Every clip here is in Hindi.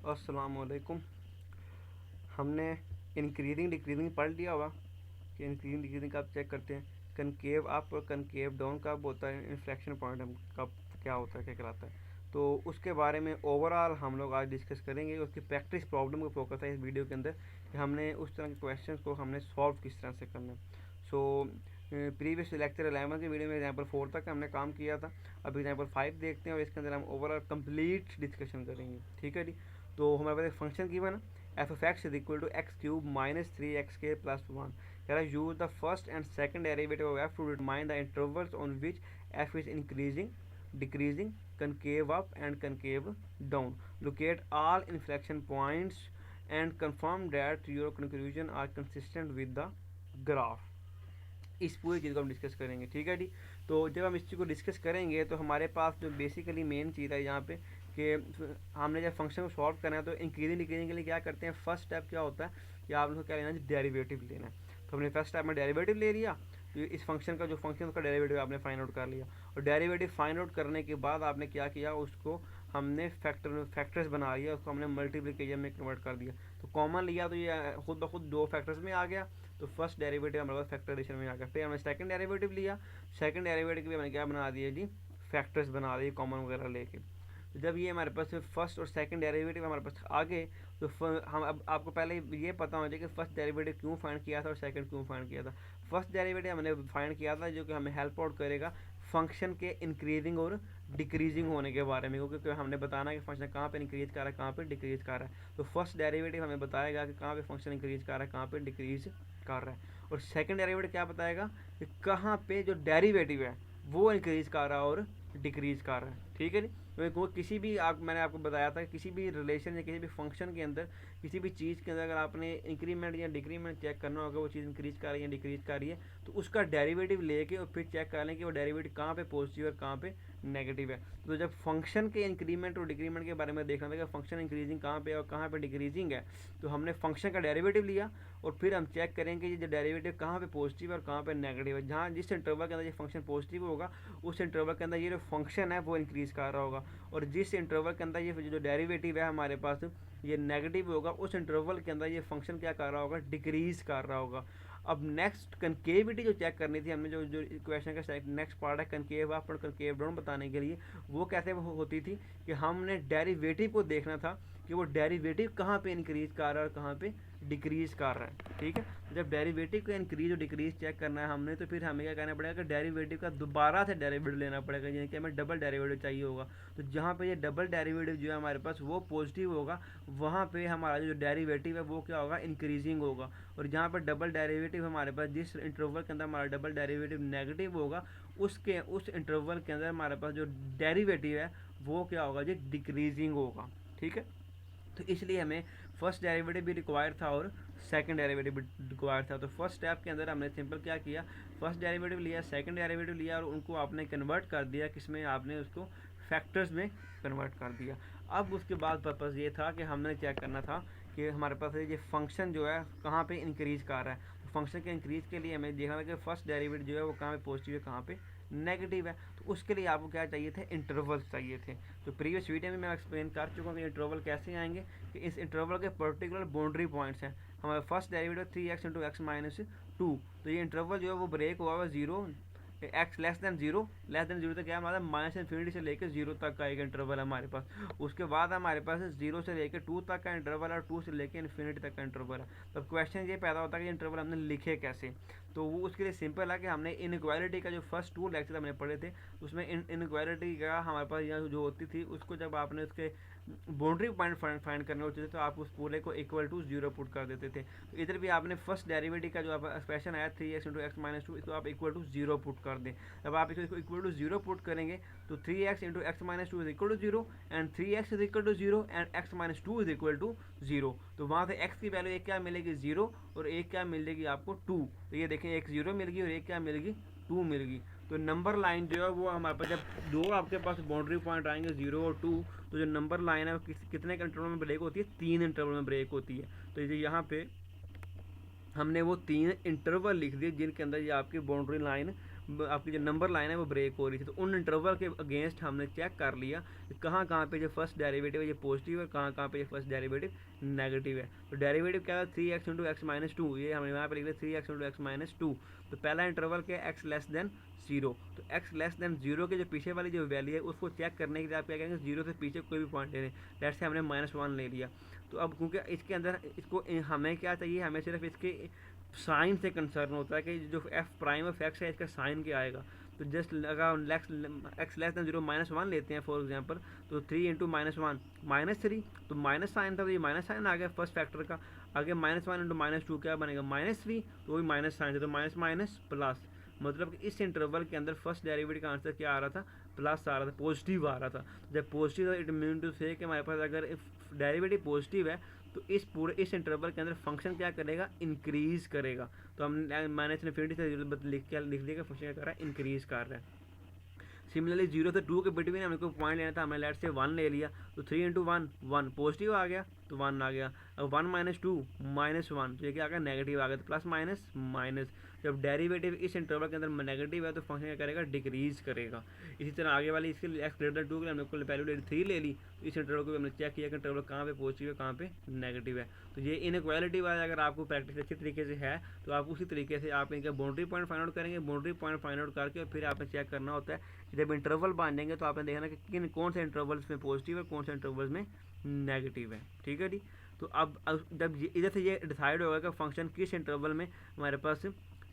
अस्सलामुअलैकुम। हमने इंक्रीजिंग डिक्रीजिंग पढ़ लिया होगा कि इंक्रीजिंग डिक्रीजिंग कब चेक करते हैं, कनकेव अप और कनकेव डाउन कब होता है, इन्फ्लेक्शन पॉइंट हम कब क्या होता है, क्या कहलाता है। तो उसके बारे में ओवरऑल हम लोग आज डिस्कस करेंगे। उसकी प्रैक्टिस प्रॉब्लम को फोकस है इस वीडियो के अंदर कि हमने उस तरह के क्वेश्चन को हमने सॉल्व किस तरह से करना है। सो प्रीवियस लेक्चर 11 के वीडियो में एग्जाम्पल 4 तक हमने काम किया था। अब एग्जाम्पल 5 देखते हैं और इसके अंदर हम ओवरऑल कंप्लीट डिस्कशन करेंगे। ठीक है जी। तो हमारे पास एक फंक्शन गिवन है, f of x is equal to x cube minus 3x² plus 1। कह रहा है use the first and second derivative of f to determine the intervals on which f is increasing decreasing concave up and concave down. Locate all inflection points and confirm that your conclusion are consistent with the graph. इस पूरी चीज़ को हम डिस्कस करेंगे। ठीक है जी। तो जब हम इस चीज़ को डिस्कस करेंगे तो हमारे पास जो बेसिकली मेन चीज़ है यहाँ पे कि हमने जब फंक्शन को सॉल्व करना है तो इंक्रीजिंग डिक्रीजिंग के लिए क्या करते हैं, फर्स्ट स्टेप क्या होता है कि आप लोग को क्या लेना है, डेरिवेटिव लेना है। तो हमने फर्स्ट स्टेप में डेरिवेटिव ले लिया, तो इस फंक्शन का जो फंक्शन उसका डेरिवेटिव आपने फाइंड आउट कर लिया। और डेरिवेटिव फाइंड आउट करने के बाद आपने क्या किया, उसको हमने फैक्टर्स बना लिया, उसको हमने मल्टीप्लिकेशन में कन्वर्ट कर दिया। तो कॉमन लिया तो ये खुद ब खुद दो फैक्टर्स में आ गया, तो फर्स्ट डेरिवेटिव हमारे पास फैक्टराइजेशन में आ गया। फिर हमने सेकंड डेरिवेटिव लिया, सेकंड डेरिवेटिव भी हमने क्या बना दिया जी, फैक्टर्स बना दिए कॉमन वगैरह लेके। तो जब ये हमारे पास फर्स्ट और सेकंड डेरिवेटिव हमारे पास आ गए तो हम अब आपको पहले ये पता होना चाहिए कि फर्स्ट डेरिवेटिव क्यों फाइंड किया था और सेकंड क्यों फाइंड किया था। फर्स्ट डेरिवेटिव हमने फाइंड किया था जो कि हमें हेल्प आउट करेगा फंक्शन के इंक्रीजिंग और डिक्रीजिंग होने के बारे में, क्योंकि हमने बताना है कि फंक्शन कहाँ पे इंक्रीज कर रहा है, कहाँ पे डिक्रीज कर रहा है। तो फर्स्ट डेरिवेटिव हमें बताएगा कि कहाँ पे फंक्शन इंक्रीज कर रहा है, कहाँ पे डिक्रीज कर रहा है। और सेकंड डेरिवेटिव क्या बताएगा कि कहाँ पे जो डेरिवेटिव है वो इंक्रीज कर रहा है और डिक्रीज कर रहा है। ठीक है जी। तो किसी भी मैंने आपको बताया था किसी भी रिलेशन या किसी भी फंक्शन के अंदर किसी भी चीज़ के अंदर अगर आपने इंक्रीमेंट या डिक्रीमेंट चेक करना होगा, वो चीज़ इंक्रीज कर रही है डिक्रीज कर रही है, तो उसका डेरिवेटिव लेके और फिर चेक कर लें कि वो डेरिवेटिव कहाँ पे पॉजिटिव और कहाँ पे नेगेटिव है। तो जब फंक्शन के इंक्रीमेंट और डिक्रीमेंट के बारे में देखना था कि फंक्शन इंक्रीजिंग कहाँ पे और कहाँ पे डिक्रीजिंग है, तो हमने फंक्शन का डेरिवेटिव लिया और फिर हम चेक करेंगे ये डेरिवेटिव कहाँ पे पॉजिटिव और कहाँ पे नेगेटिव है। जहाँ जिस इंटरवल के अंदर ये फंक्शन पॉजिटिव होगा उस इंटरवल के अंदर ये जो फंक्शन है वो इंक्रीज कर रहा होगा, और जिस इंटरवल के अंदर ये जो डेरिवेटिव है हमारे पास ये नेगेटिव होगा उस इंटरवल के अंदर ये फंक्शन क्या कर रहा होगा, डिक्रीज कर रहा होगा। अब नेक्स्ट कनकेविटी जो चेक करनी थी हमने, जो इक्वेशन का नेक्स्ट पार्ट है कनकेव अप और कनकेव डाउन बताने के लिए, वो कैसे होती थी कि हमने डेरिवेटिव को देखना था कि वो डेरिवेटिव कहाँ पे इंक्रीज कर रहा है और कहाँ पे डिक्रीज कर रहा है। ठीक है। जब डेरिवेटिव का इंक्रीज और डिक्रीज चेक करना है हमने, तो फिर हमें क्या करना पड़ेगा कि डेरिवेटिव का दोबारा से डेरिवेटिव लेना पड़ेगा, यानी कि हमें डबल डेरिवेटिव चाहिए होगा। तो जहाँ पे ये डबल डेरिवेटिव जो है हमारे पास वो पॉजिटिव होगा, वहाँ पे हमारा जो डेरिवेटिव है वो क्या होगा, इंक्रीजिंग होगा। और जहाँ पर डबल डेरिवेटिव हमारे पास जिस इंटरवल के अंदर हमारा डबल डेरिवेटिव नेगेटिव होगा उस इंटरवल के अंदर हमारे पास जो डेरिवेटिव है वो क्या होगा जी, डिक्रीजिंग होगा। ठीक है। तो इसलिए हमें फर्स्ट डेरिवेटिव भी रिक्वायर था और सेकंड डेरिवेटिव भी रिक्वायर था। तो फर्स्ट स्टेप के अंदर हमने सिंपल क्या किया, फर्स्ट डेरिवेटिव लिया, सेकंड डेरिवेटिव लिया और उनको आपने कन्वर्ट कर दिया किसमें, आपने उसको फैक्टर्स में कन्वर्ट कर दिया। अब उसके बाद पर्पज़ ये था कि हमने चेक करना था कि हमारे पास ये फंक्शन जो है कहाँ पे इंक्रीज कर रहा है। तो फंक्शन के इंक्रीज के लिए हमें देखना था कि फर्स्ट डेरिवेटिव जो है वो कहाँ पे पॉजिटिव है कहाँ पे नेगेटिव है। तो उसके लिए आपको क्या चाहिए थे, इंटरवल्स चाहिए थे। तो प्रीवियस वीडियो में मैं एक्सप्लेन कर चुका हूँ कि इंटरवल कैसे आएंगे, कि इस इंटरवल के पर्टिकुलर बाउंड्री पॉइंट्स हैं। हमारे first derivative 3x into x minus 2, तो ये इंटरवल जो है वो ब्रेक हुआ हुआ zero x less than zero तक क्या हमारा माइनस इन्फिनिटी से लेकर जीरो तक का एक इंटरवल है हमारे पास। उसके बाद हमारे पास जीरो से लेकर 2 तक का इंटरवल है और 2 से लेकर इन्फिनिटी तक का इंटरवल है। तो क्वेश्चन ये पैदा होता है कि इंटरवल हमने लिखे कैसे। तो वो उसके लिए सिंपल है कि हमने इनइक्वालिटी का जो फर्स्ट 2 लेक्चर हमने पढ़े थे उसमें इनइक्वालिटी का हमारे पास यहाँ जो होती थी उसको जब आपने उसके बाउंड्री पॉइंट फाइंड करने होते थे तो आप उस पूरे को इक्वल टू जीरो पुट कर देते थे। तो इधर भी आपने फर्स्ट डेरिवेटिव का जो आप एक्सप्रेशन आया 3x इंटू एक्स माइनस 2 इसको आप इक्वल टू जीरो पुट कर दें। जब आप इसको इक्वल टू जीरो पुट करेंगे तो 3x into x minus 2 is equal to zero and 3x is equal to zero and x minus 2 is equal to zero. तो वहाँ से x की वैल्यू एक क्या मिलेगी, जीरो, और एक क्या मिलेगी आपको 2। तो ये देखें एक जीरो मिल गई और एक क्या मिलेगी, 2 मिल गई। तो नंबर लाइन जो है वो हमारे पास जब दो आपके पास बाउंड्री पॉइंट आएंगे 0 और 2, तो जो नंबर लाइन है वो कितने इंटरवल में ब्रेक होती है, 3 इंटरवल में ब्रेक होती है। तो ये यहाँ पे हमने वो 3 इंटरवल लिख दिए जिनके अंदर ये आपकी बाउंड्री लाइन आपकी जो नंबर लाइन है वो ब्रेक हो रही थी। तो उन इंटरवल के अगेंस्ट हमने चेक कर लिया कि कहाँ कहाँ पे जो फर्स्ट डेरिवेटिव है ये पॉजिटिव है, कहाँ कहाँ पे ये फर्स्ट डेरिवेटिव नेगेटिव है। तो डेरिवेटिव क्या है, 3x into x minus two, ये हमने यहाँ पे लिख लिया 3x into x minus two. तो पहला इंटरवल क्या है, एक्स लेस देन जीरो। तो एक्स लेस देन जीरो के जो पीछे वाली जो वैल्यू है उसको चेक करने के लिए आप क्या करेंगे, जीरो से पीछे कोई भी पॉइंट ले लें। लेट्स से हमने -1 ले लिया। तो अब क्योंकि इसके अंदर इसको हमें क्या चाहिए, हमें सिर्फ इसके साइन से कंसर्न होता है कि जो एफ प्राइम ऑफ एक्स है इसका साइन क्या आएगा। तो जस्ट लगा एक्स लेस देन जीरो -1 लेते हैं फॉर एग्जांपल। तो 3 इंटू -1 -3, तो माइनस साइन था तो ये माइनस साइन आ गया फर्स्ट फैक्टर का। आगे -1 इंटू -2 क्या बनेगा, -3, तो वही माइनस साइन था, तो माइनस माइनस प्लस। मतलब कि इस इंटरवल के अंदर फर्स्ट डेरिवेटिव का आंसर क्या आ रहा था, प्लस आ रहा था, पॉजिटिव आ रहा था। जब पॉजिटिव इट मीन टू से कि हमारे पास अगर डेरिवेटिव पॉजिटिव है तो इस इंटरवल के अंदर फंक्शन क्या करेगा, इंक्रीज करेगा। तो हम माइनस इन्फिनिटी से लिख दिया कि फंक्शन क्या कर रहा है, इंक्रीज कर रहा है। सिमिलरली 0 से 2 के बिटवीन हमें को पॉइंट लेना था, हमने लेट से 1 ले लिया। तो 3 इंटू 1 1 पॉजिटिव आ गया तो 1 आ गया। अब 1 माइनस 2 -1, तो ये क्या आ गया, नेगेटिव आ गया। तो प्लस माइनस माइनस, जब डेरिवेटिव इस इंटरवल के अंदर नेगेटिव है तो फंक्शन क्या करेगा, डिक्रीज करेगा। इसी तरह आगे वाली इसके एक्स ग्रेटर 2 के लिए हमने वैल्यू 3 ले ली। तो इस इंटरवल को हमने चेक किया कि इंटरवल कहाँ पे पॉजिटिव है कहाँ पे नेगेटिव है। तो ये इनइक्वालिटी वाला अगर आपको प्रैक्टिस अच्छी तरीके से है तो आप उसी तरीके से आप इनका बाउंड्री पॉइंट फाइंड आउट करेंगे। बाउंड्री पॉइंट फाइंड आउट करके फिर आपने चेक करना होता है, जब इंटरवल बन जाएंगे तो आपने देखना कि कौन से इंटरवल्स में पॉजिटिव है कौन से इंटरवल्स में नेगेटिव है। ठीक है जी। तो अब जब इधर से ये डिसाइड होगा कि फंक्शन किस इंटरवल में हमारे पास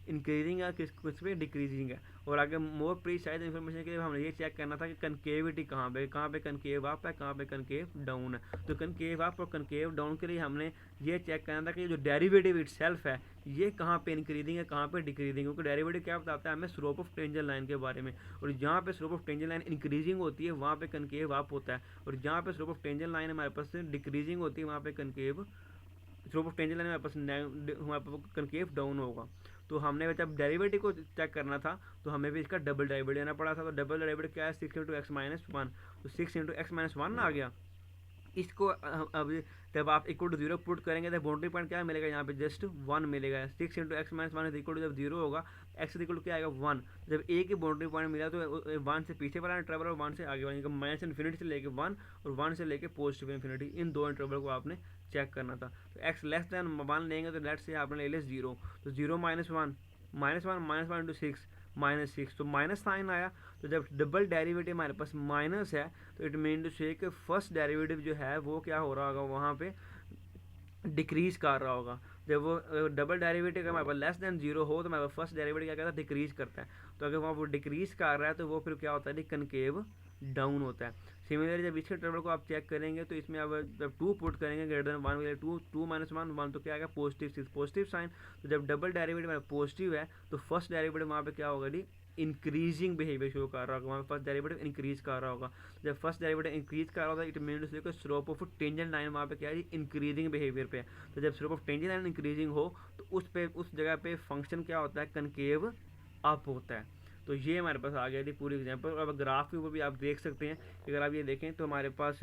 इंक्रीजिंग है किस पे डिक्रीजिंग है। और आगे मोर प्रीसाइज इन्फॉर्मेशन के लिए हमें ये चेक करना था कि कनकेविटी कहाँ पे कनकेव अप है कहाँ पे कनकेव डाउन है। तो कनकेव अप और कनकेव डाउन के लिए हमने ये चेक करना था कि जो डेरिवेटिव इटसेल्फ है ये कहाँ पे इंक्रीजिंग है कहाँ पे डिक्रीजिंग, क्योंकि डेरिवेटिव क्या बताता है हमें स्लोप ऑफ टेंजेंट लाइन के बारे में। और जहाँ पे slope of tangent line increasing होती है वहाँ पे कनकेव अप होता है, और जहाँ पे स्लोप ऑफ टेंजेंट लाइन हमारे पास डिक्रीजिंग होती है वहाँ पे concave slope of tangent line हमारे पास कनकेव डाउन होगा। तो हमने जब डेरिवेटिव को चेक करना था तो हमें भी इसका डबल डेरिवेटिव लेना पड़ा था। तो डबल डेरिवेटिव क्या है, 6 इंटू एक्स माइनस 1। तो 6 इंटू एक्स माइनस 1 आ गया। इसको अब जब आप इक्वल टू 0 पुट करेंगे तो बाउंड्री पॉइंट क्या मिलेगा, यहाँ पे जस्ट 1 मिलेगा। 6 into x minus 1 equal to जब 0 होगा एक्स इक्वल टू क्या आएगा 1। जब एक ही बाउंड्री पॉइंट मिला तो 1 से पीछे वाला इंटरवल और 1 से आगे वाला, माइनस इन्फिनिटी से लेके 1 और 1 से लेके पॉजिटिव इन्फिनिटी, इन दो इंटरवल को आपने चेक करना था। तो एक्स लेस दैन 1 लेंगे तो लेट से आपने ले लिया 0। तो 0 -1 -1 इंटू 6 -6, तो माइनस साइन आया। तो जब डबल डेरिवेटिव हमारे पास माइनस है तो इट मीन टू से कि फर्स्ट डेरिवेटिव जो है वो क्या हो रहा होगा, वहाँ पे डिक्रीज कर रहा होगा। जब वो डबल डेरिवेटिव हमारे पास लेस देन 0 हो तो हमारे पास फर्स्ट डेरिवेटिव क्या करता है, डिक्रीज करता है। तो अगर वहाँ वो डिक्रीज कर रहा है तो वो फिर क्या होता है, कनकेव डाउन होता है। सिमिलरली जब इसके इंटरवल को आप चेक करेंगे तो इसमें अब जब 2 पुट करेंगे ग्रेटर देन 1 के 2 -1 1, तो क्या आएगा पॉजिटिव साइन। तो जब डबल डेरिवेटिव पॉजिटिव है तो फर्स्ट डेरिवेटिव वहाँ पे क्या होगा जी, इंक्रीजिंग बिहेवियर शो कर रहा होगा, वहाँ फर्स्ट डेरिवेटिव इंक्रीज कर रहा होगा। जब फर्स्ट डेरिवेटिव इंक्रीज कर रहा होगा इट मीन टू से स्लोप ऑफ टेंजेंट लाइन वहाँ पे क्या है, इंक्रीजिंग बिहेवियर पे है। तो जब slope of tangent line increasing हो तो उस जगह पे फंक्शन क्या होता है, कनकेव अप होता है। तो ये हमारे पास आ गया थी पूरी एग्जांपल। अब ग्राफ के ऊपर भी आप देख सकते हैं, अगर आप ये देखें तो हमारे पास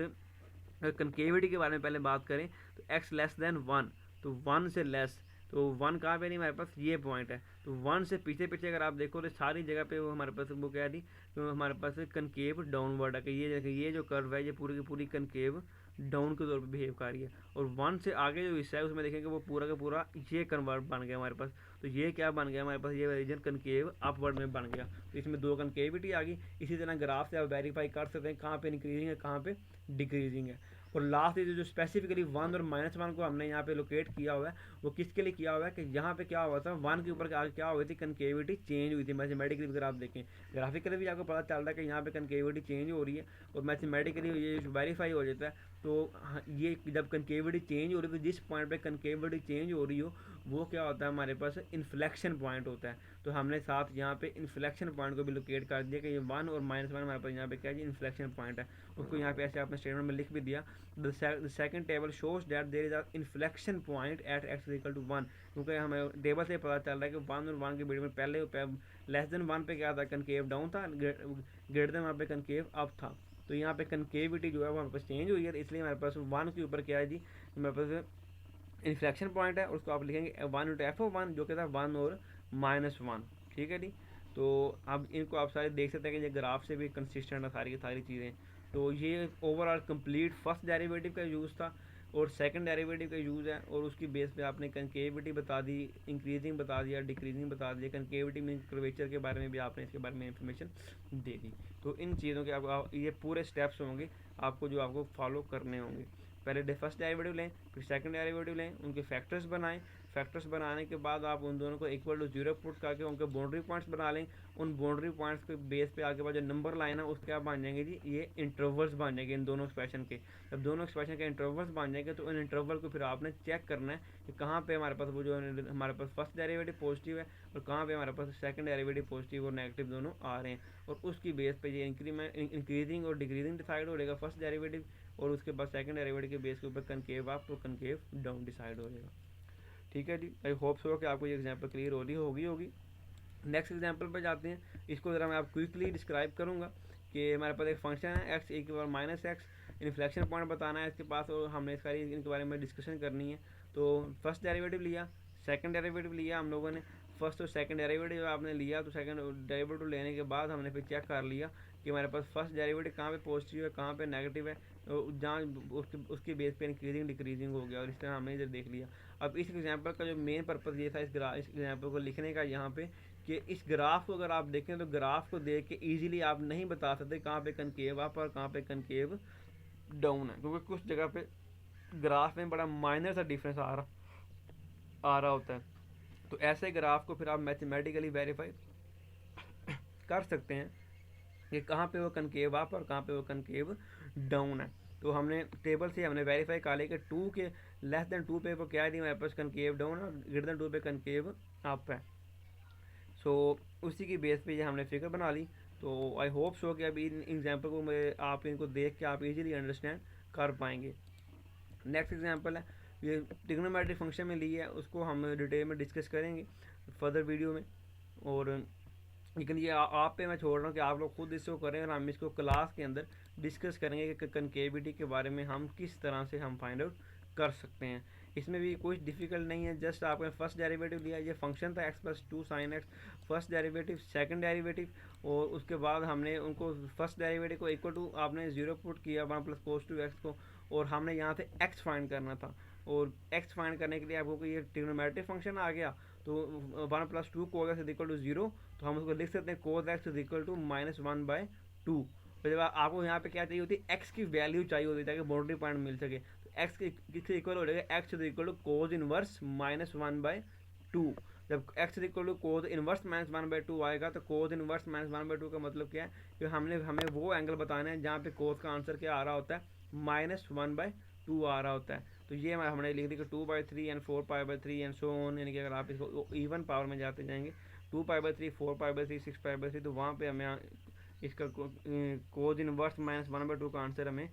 कनकेविटी के बारे में पहले बात करें तो एक्स लेस देन 1, तो 1 से लेस, तो 1 कहाँ पे नहीं, हमारे पास ये पॉइंट है। तो 1 से पीछे पीछे अगर आप देखो तो सारी जगह पे वो हमारे पास वो क्या थी, तो हमारे पास कनकेव डाउनवर्ड है कि ये जो कर्व है ये पूरी की पूरी कनकेव डाउन के तौर पे बिहेव कर रही है। और 1 से आगे जो हिस्सा है उसमें देखेंगे वो पूरा का पूरा ये कन्वर्ट बन गया हमारे पास। तो ये क्या बन गया हमारे पास, ये रीजन कनकेव अपवर्ड में बन गया। तो इसमें 2 कनकेविटी आ गई। इसी तरह ग्राफ से आप वेरीफाई कर सकते हैं कहाँ पे इंक्रीजिंग है कहाँ पे डिक्रीजिंग है। और लास्ट जो स्पेसिफिकली 1 और -1 को हमने यहाँ पे लोकेट किया हुआ है वो किसके लिए किया हुआ है कि यहाँ पे क्या हुआ था, 1 के ऊपर क्या हुई थी, कनकेविटी चेंज हुई थी। मैथमेटिकली अगर आप देखें ग्राफिकली भी आपको पता चल रहा है कि यहाँ पे कनकेविटी चेंज हो रही है और मैथमेटिकली ये वेरीफाई हो जाता है। तो ये जब कनकेविटी चेंज हो रही है तो जिस पॉइंट पे कनकेविटी चेंज हो रही हो वो क्या होता है, हमारे पास इन्फ्लेक्शन पॉइंट होता है। तो हमने साथ यहाँ पे इन्फ्लेक्शन पॉइंट को भी लोकेट कर दिया कि ये 1 और -1 हमारे पास यहाँ पे क्या है, इन्फ्लेक्शन पॉइंट है। उसको यहाँ पे ऐसे आपने स्टेटमेंट में लिख भी दिया, the second table shows that there is a inflection point at x equal to 1, क्योंकि हमें टेबल से पता चल रहा है कि 1 और 1 के बीच में पहले लेस देन 1 पे क्या था, कनकेव डाउन था, ग्रेटर देन वहाँ पे कनकेव अप था। तो यहाँ पे कनकेविटी जो है वो हमारे पास चेंज हुई है, इसलिए हमारे पास 1 के ऊपर क्या है जी, हमारे पास इन्फ्लेक्शन पॉइंट है। उसको आप लिखेंगे 1 इंटू f(1) जो कहता है 1 और -1। ठीक है जी। तो अब इनको आप सारे देख सकते हैं कि ये ग्राफ से भी कंसिस्टेंट है सारी की सारी चीज़ें। तो ये ओवरऑल कंप्लीट फर्स्ट डेरिवेटिव का यूज़ था और सेकंड डेरिवेटिव का यूज़ है, और उसकी बेस पे आपने कंकेविटी बता दी, इंक्रीजिंग बता दिया, डिक्रीजिंग बता दिया, कंकेविटी मीन कर्वेचर के बारे में भी आपने इसके बारे में इंफॉर्मेशन दे दी। तो इन चीज़ों के आप ये पूरे स्टेप्स होंगे आपको जो आपको फॉलो करने होंगे। पहले फर्स्ट डेरिवेटिव लें, फिर सेकंड डेरिवेटिव लें, उनके फैक्टर्स बनाएं, फैक्टर्स बनाने के बाद आप उन दोनों को इक्वल टू जीरो पुट करके उनके बाउंड्री पॉइंट्स बना लें। उन बाउंड्री पॉइंट्स के बेस पे आगे बाद जो नंबर लाइन है उसके आप बन जाएंगे जी, ये इंटरवल्स बन जाएंगे इन दोनों एक्सप्रेशन के। जब दोनों एक्सप्रेशन के इंटरवल्स बन जाएंगे तो इन इंटरवल को फिर आपने चेक करना है कि कहाँ पे हमारे पास वो जो हमारे पास फर्स्ट डेरिवेटिव पॉजिटिव है और कहाँ पे हमारे पास सेकंड डेरिवेटिव पॉजिटिव और नेगेटिव दोनों आ रहे हैं, और उसकी बेस पे ये इंक्रीजिंग और डिक्रीजिंग डिसाइड हो जाएगा फर्स्ट डेरिवेटिव, और उसके बाद सेकंड डेरिवेटिव के बेस के ऊपर कनकेव अप और कनकेव डाउन डिसाइड हो जाएगा। ठीक है जी, आई होप सो कि आपको ये एग्जांपल क्लियर हो रही होगी। नेक्स्ट एग्जांपल पर जाते हैं। इसको ज़रा मैं आप क्विकली डिस्क्राइब करूँगा कि हमारे पास एक फंक्शन है एक्स एक बार माइनस एक्स, इन्फ्लेक्शन पॉइंट बताना है इसके पास और हमने इसका इनके बारे में डिस्कशन करनी है। तो फर्स्ट डेरिवेटिव लिया, सेकंड डेरिवेटिव लिया हम लोगों ने, फर्स्ट और सेकंड डेरिवेटिव आपने लिया, तो सेकंड डेरिवेटिव लेने के बाद हमने फिर चेक कर लिया कि हमारे पास फर्स्ट डेरिवेटिव कहाँ पे पॉजिटिव है कहाँ पे नेगेटिव है, तो जहाँ उसकी बेस पे इंक्रीजिंग डिक्रीजिंग हो गया, और इस तरह हमने इधर देख लिया। अब इस एग्जांपल का जो मेन पर्पज़ ये था इस एग्जांपल को लिखने का यहाँ पे, कि इस ग्राफ को अगर आप देखें तो ग्राफ को देख के इजीली आप नहीं बता सकते कहाँ पे कनकेव अप और कहाँ पे कनकेव डाउन है, क्योंकि कुछ जगह पे ग्राफ में बड़ा माइनर सा डिफरेंस आ रहा होता है। तो ऐसे ग्राफ को फिर आप मैथमेटिकली वेरीफाई कर सकते हैं कि कहाँ पे वो कनकेव अप और कहाँ पे वो कनकेव डाउन है। तो हमने टेबल से हमने वेरीफाई कर लिया कि 2 के लेस देन 2 पे वो क्या है, हमारे पास कनकेव डाउन है, ग्रेटर देन 2 पे कनकेव अप है। सो उसी की बेस पे ये हमने फिगर बना ली। तो आई होप सो कि अभी इन एग्जांपल को मैं आप इनको देख के आप इजीली अंडरस्टैंड कर पाएंगे। नेक्स्ट एग्जांपल है, ये ट्रिग्नोमेट्रिक फंक्शन में ली है, उसको हम डिटेल में डिस्कस करेंगे फर्दर वीडियो में। और लेकिन ये आप पे मैं छोड़ रहा हूँ कि आप लोग खुद इसको करें, और हम इसको क्लास के अंदर डिस्कस करेंगे कि कनकेविटी के बारे में हम किस तरह से हम फाइंड आउट कर सकते हैं। इसमें भी कुछ डिफिकल्ट नहीं है, जस्ट आपने फर्स्ट डेरिवेटिव लिया, ये फंक्शन था x+2 sin x, first derivative second derivative, और उसके बाद हमने उनको फर्स्ट डेरिवेटिव को इक्वल टू आपने जीरो पुट किया 1 + cos 2x को, और हमने यहाँ से x फाइंड करना था। और x फाइंड करने के लिए आपको ये ट्रिग्नोमेट्रिक फंक्शन आ गया, तो 1 + 2 cos x इक्वल टू 0, तो हम उसको लिख सकते हैं cos x इक्वल टू -1/2। तो जब आपको यहाँ पे क्या चाहिए होती है, x की वैल्यू चाहिए होती है ताकि बाउंड्री पॉइंट मिल सके, तो x किससे इक्वल हो जाएगा, x equal to cos inverse -1/2। जब x equal to cos inverse -1/2 आएगा, तो cos इनवर्स -1/2 का मतलब क्या है कि हमें वो एंगल बताना है जहाँ पे cos का आंसर क्या आ रहा होता है, -1/2 आ रहा होता है। तो ये हमने लिख दी कि 2/3 एंड 4π/3 एंड सो ऑन, यानी कि अगर आप इसको इवन पावर में जाते जाएंगे 2π/3 4π/3 6π/3, तो वहाँ पे हमें इसका cos इनवर्स -1/2 का आंसर हमें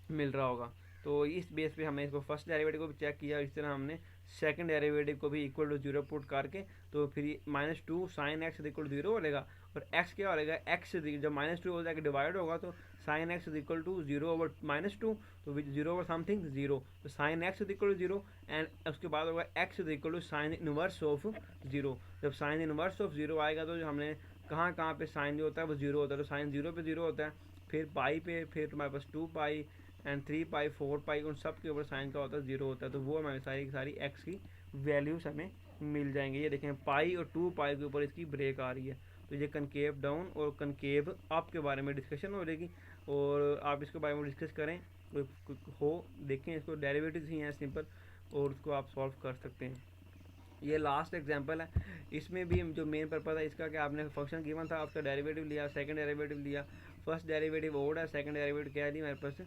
मिल रहा होगा। तो इस बेस पे हमने इसको फर्स्ट डेरिवेटिव को भी चेक किया, इस तरह हमने सेकंड डेरिवेटिव को भी इक्वल टू 0 पुट करके, तो फिर -2 sin x इक्वल टू 0 हो जाएगा, और x क्या हो जाएगा, x जब -2 हो जाएगा डिवाइड होगा तो sin x इक्वल टू 0/-2, तो विच 0/समथिंग 0, तो sin x equal to 0, and उसके बाद होगा x equal to sine inverse of 0। जब साइन इनवर्स ऑफ 0 आएगा तो हमने कहाँ पे साइन जो होता है वो 0 होता है, तो साइन 0 पे 0 होता है, फिर पाई पे, फिर तुम्हारे पास 2π एंड 3π 4π, उन सब के ऊपर साइन का होता है 0 होता है, तो वो हमें सारी की सारी x की वैल्यूज हमें मिल जाएंगे। ये देखें पाई और 2π के ऊपर इसकी ब्रेक आ रही है, तो ये कनकेव डाउन और कनकेव अप के बारे में डिस्कशन हो जाएगी, और आप इसके बारे में डिस्कस करें हो, देखें इसको डेरिवेटिव्स ही हैं सिंपल, और उसको आप सॉल्व कर सकते हैं। ये लास्ट एग्जांपल है, इसमें भी जो मेन पर्पज़ है इसका कि आपने फंक्शन गिवन था, उसका डेरिवेटिव लिया, सेकंड डेरिवेटिव लिया, फर्स्ट डेरिवेटिव ओड है, सेकंड डेरिवेटिव क्या है मेरे पास,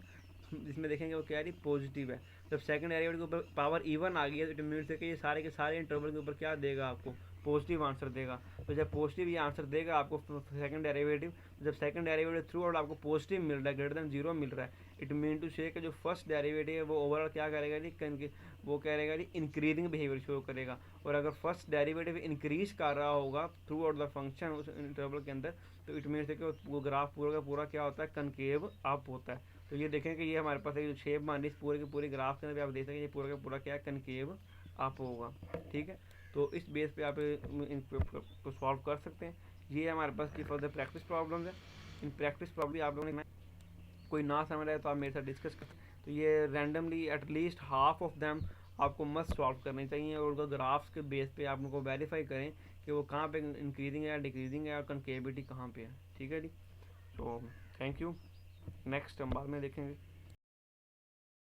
जिसमें देखेंगे वो क्या है, पॉजिटिव है। जब सेकंड डेरिवेटिव के ऊपर पावर इवन आ गई है, तो इट मीन्स है कि ये सारे के सारे इंटरवल के ऊपर क्या देगा, आपको पॉजिटिव आंसर देगा। तो जब पॉजिटिव ये आंसर देगा आपको सेकंड डेरिवेटिव, जब सेकंड डेरिवेटिव थ्रू आउट आपको पॉजिटिव मिल रहा है, ग्रेटर देन 0 मिल रहा है, इट मीन टू से कि जो फर्स्ट डेरिवेटिव है वो ओवरऑल क्या करेगा जी, वो करेगा जी इंक्रीजिंग बिहेवियर शो करेगा। और अगर फर्स्ट डेरिवेटिव इंक्रीज कर रहा होगा थ्रू आउट द फंक्शन उस इंटरवल के अंदर, तो इट मीन से कि वो ग्राफ पूरा का पूरा क्या होता है, कनकेव अप होता है। तो ये देखें कि ये हमारे पास एक शेप मान ली पूरे के पूरे ग्राफ के अंदर आप देख सकें, ये पूरा का पूरा क्या है, कनकेव अप होगा। ठीक है, तो इस बेस पे आप इनको सॉल्व कर सकते हैं। ये है हमारे पास की फॉर द प्रैक्टिस प्रॉब्लम्स है। इन प्रैक्टिस प्रॉब्लम आप लोगों ने कोई ना समझ रहा है तो आप मेरे साथ डिस्कस कर, तो ये randomly at least half of them आपको मस्ट सॉल्व करनी चाहिए, और उनका ग्राफ्स के बेस पे आप उनको वेरीफाई करें कि वो कहाँ पे इंक्रीजिंग है, डिक्रीजिंग है, और कनकेविटी कहाँ पे है। ठीक है जी, तो थैंक यू। नेक्स्ट हम बाद में देखेंगे।